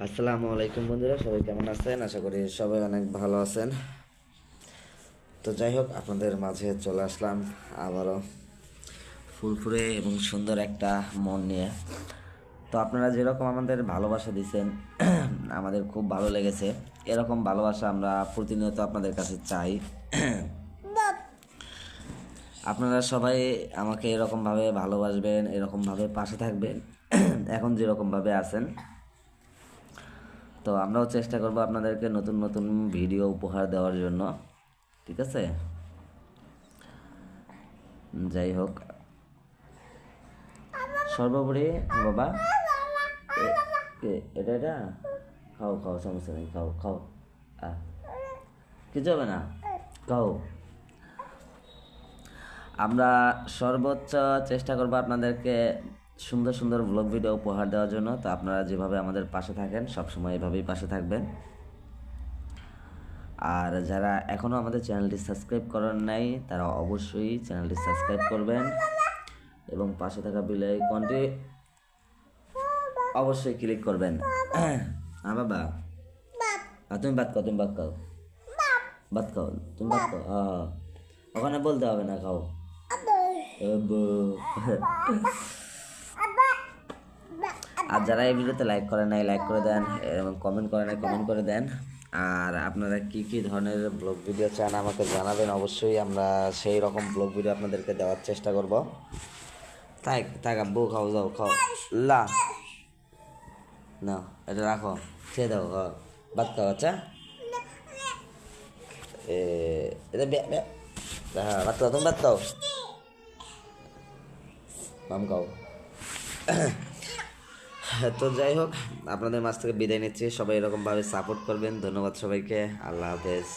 আসসালামু আলাইকুম বন্ধুরা, সবাই কেমন আছেন? আশা করি সবাই অনেক ভালো আছেন। তো যাই হোক, আপনাদের মাঝে চলে আসলাম আবারও ফুরফুরে এবং সুন্দর একটা মন নিয়ে। তো আপনারা যেরকম আমাদের ভালোবাসা দিচ্ছেন আমাদের খুব ভালো লেগেছে। এরকম ভালোবাসা আমরা প্রতিনিয়ত আপনাদের কাছে চাই। আপনারা সবাই আমাকে এরকমভাবে ভালোবাসবেন, এরকমভাবে পাশে থাকবেন এখন যেরকমভাবে আছেন। তো আমরাও চেষ্টা করব আপনাদেরকে নতুন নতুন ভিডিও উপহার দেওয়ার জন্য। ঠিক আছে? যাই হোক, সর্বোপরি বাবা এটা এটা খাও খাও, সমস্যা নেই, খাও খাও, কিছু হবে না, খাও। আমরা সর্বোচ্চ চেষ্টা করব আপনাদেরকে সুন্দর সুন্দর ব্লগ ভিডিও উপহার দেওয়ার জন্য। তো আপনারা যেভাবে আমাদের পাশে থাকেন সবসময় এভাবেই পাশে থাকবেন। আর যারা এখনও আমাদের চ্যানেলটি সাবস্ক্রাইব করেন নাই তারা অবশ্যই চ্যানেলটি সাবস্ক্রাইব করবেন এবং পাশে থাকা বেল আইকনটি অবশ্যই ক্লিক করবেন। হ্যাঁ বাবা, তুমি ভাত খাও, তুমি ভাত খাও, ভাত খাও, তুমি ভাত খাও। হ্যাঁ, ওখানে বলতে হবে না, খাও। আর যারা এই ভিডিওতে লাইক করে নাই লাইক করে দেন, এবং কমেন্ট করে নাই কমেন্ট করে দেন। আর আপনারা কি কি ধরনের ব্লগ ভিডিও চান আমাকে জানাবেন, অবশ্যই আমরা সেই রকম ব্লগ ভিডিও আপনাদেরকে দেওয়ার চেষ্টা করব। থাক থাক আব্বু, খাও, যাও খাও। লা না, এটা রাখো, খেয়ে দাও, খাও, ভাত খাও। আচ্ছা, এটা হ্যাঁ, ভাত খাও, তুমি ভাত খাও, মাম খাও। তো যাই হোক, আপনাদের মাছ থেকে বিদায় নিচ্ছি। সবাই এরকমভাবে সাপোর্ট করবেন। ধন্যবাদ সবাইকে। আল্লাহ হাফেজ।